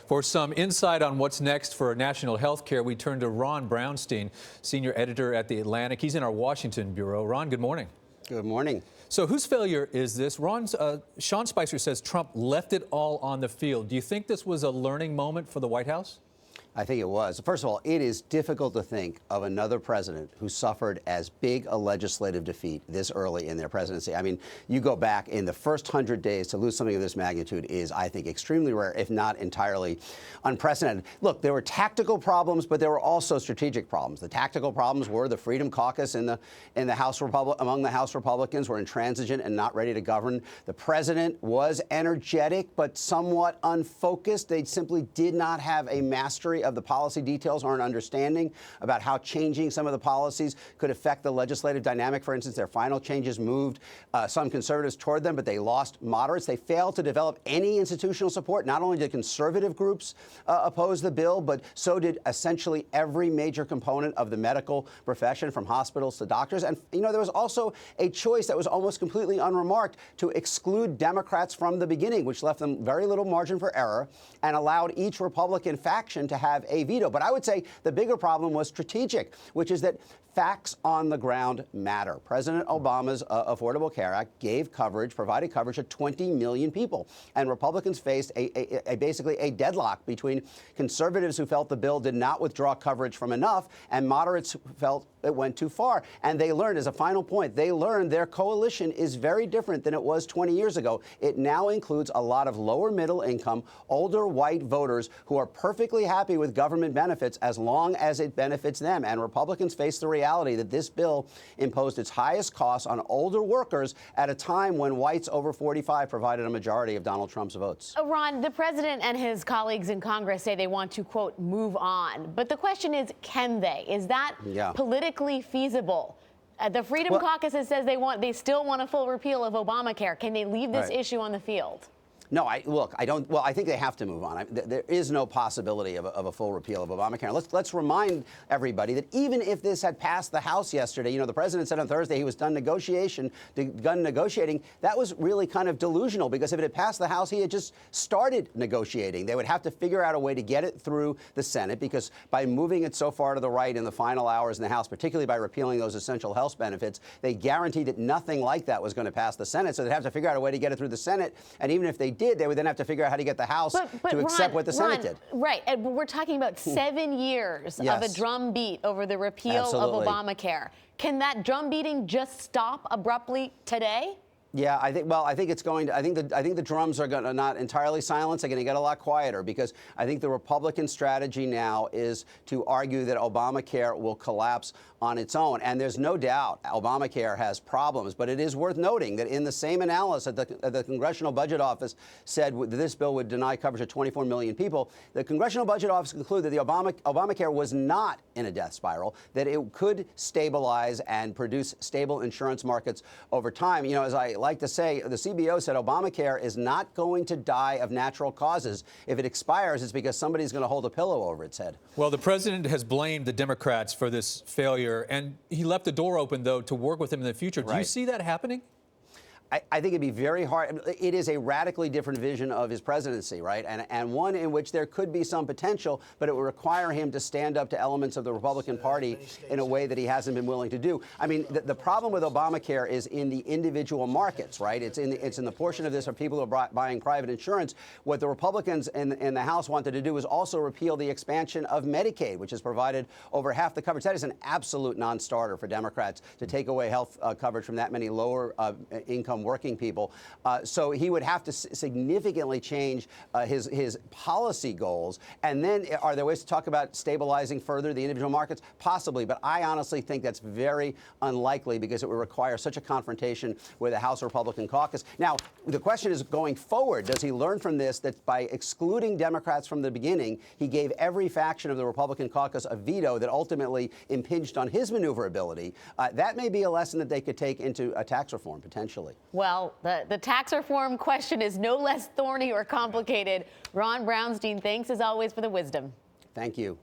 For some insight on what's next for national health care, we turn to Ron Brownstein, senior editor at The Atlantic. He's in our Washington bureau. Ron, good morning. Good morning. So whose failure is this? Sean Spicer says Trump left it all on the field. Do you think this was a learning moment for the White House? I think it was. First of all, it is difficult to think of another president who suffered as big a legislative defeat this early in their presidency. I mean, you go back in the first 100 days to lose something of this magnitude is, I think, extremely rare, if not entirely unprecedented. Look, there were tactical problems, but there were also strategic problems. The tactical problems were the Freedom Caucus in the House among the House Republicans were intransigent and not ready to govern. The president was energetic, but somewhat unfocused. They simply did not have a mastery of the policy details or an understanding about how changing some of the policies could affect the legislative dynamic. For instance, their final changes moved some conservatives toward them, but they lost moderates. They failed to develop any institutional support. Not only did conservative groups oppose the bill, but so did essentially every major component of the medical profession, from hospitals to doctors. And, you know, there was also a choice that was almost completely unremarked to exclude Democrats from the beginning, which left them very little margin for error and allowed each Republican faction to have a veto. But I would say the bigger problem was strategic, which is that facts on the ground matter. President Obama's Affordable Care Act provided coverage to 20 million people. And Republicans faced basically a deadlock between conservatives who felt the bill did not withdraw coverage from enough and moderates who felt it went too far. And they learned, as a final point, they learned their coalition is very different than it was 20 years ago. It now includes a lot of lower middle income, older white voters who are perfectly happy with government benefits as long as it benefits them. And Republicans face the reality that this bill imposed its highest costs on older workers at a time when whites over 45 provided a majority of Donald Trump's votes. Ron, the president and his colleagues in Congress say they want to, quote, move on. But the question is, can they? Is that politically feasible? The Freedom Caucus says they still want a full repeal of Obamacare. Can they leave this issue on the field? No, I don't. Well, I think they have to move on. There is no possibility of a full repeal of Obamacare. Let's remind everybody that even if this had passed the House yesterday, you know, the president said on Thursday he was done negotiating. That was really kind of delusional, because if it had passed the House, he had just started negotiating. They would have to figure out a way to get it through the Senate, because by moving it so far to the right in the final hours in the House, particularly by repealing those essential health benefits, they guaranteed that nothing like that was going to pass the Senate. So they'd have to figure out a way to get it through the Senate. And even if they did, they would then have to figure out how to get the House to accept what the Senate did. Right. And we're talking about 7 years of a drumbeat over the repeal of Obamacare. Can that drumbeating just stop abruptly today? Yeah, I think it's going to. I think the drums are going to not entirely silence. They're going to get a lot quieter, because I think the Republican strategy now is to argue that Obamacare will collapse on its own. And there's no doubt Obamacare has problems, but it is worth noting that in the same analysis the Congressional Budget Office said that this bill would deny coverage of 24 million people. The Congressional Budget Office concluded that the Obamacare was not in a death spiral, that it could stabilize and produce stable insurance markets over time. You know, as I like to say, the CBO said Obamacare is not going to die of natural causes. If it expires, it's because somebody's going to hold a pillow over its head. Well, the president has blamed the Democrats for this failure, and he left the door open, though, to work with them in the future. Do you see that happening? I think it'd be very hard. It is a radically different vision of his presidency, right? And one in which there could be some potential, but it would require him to stand up to elements of the Republican Party in a way that he hasn't been willing to do. I mean, the problem with Obamacare is in the individual markets, right? It's in the portion of this of people who are buying private insurance. What the Republicans in the House wanted to do is also repeal the expansion of Medicaid, which has provided over half the coverage. That is an absolute non-starter for Democrats, to take away health coverage from that many lower income working people. So he would have to significantly change his policy goals. And then are there ways to talk about stabilizing further the individual markets? Possibly. But I honestly think that's very unlikely, because it would require such a confrontation with the House Republican caucus. Now, the question is, going forward, does he learn from this that by excluding Democrats from the beginning, he gave every faction of the Republican caucus a veto that ultimately impinged on his maneuverability? That may be a lesson that they could take into a tax reform, potentially. Well, the tax reform question is no less thorny or complicated. Ron Brownstein, thanks as always for the wisdom. Thank you.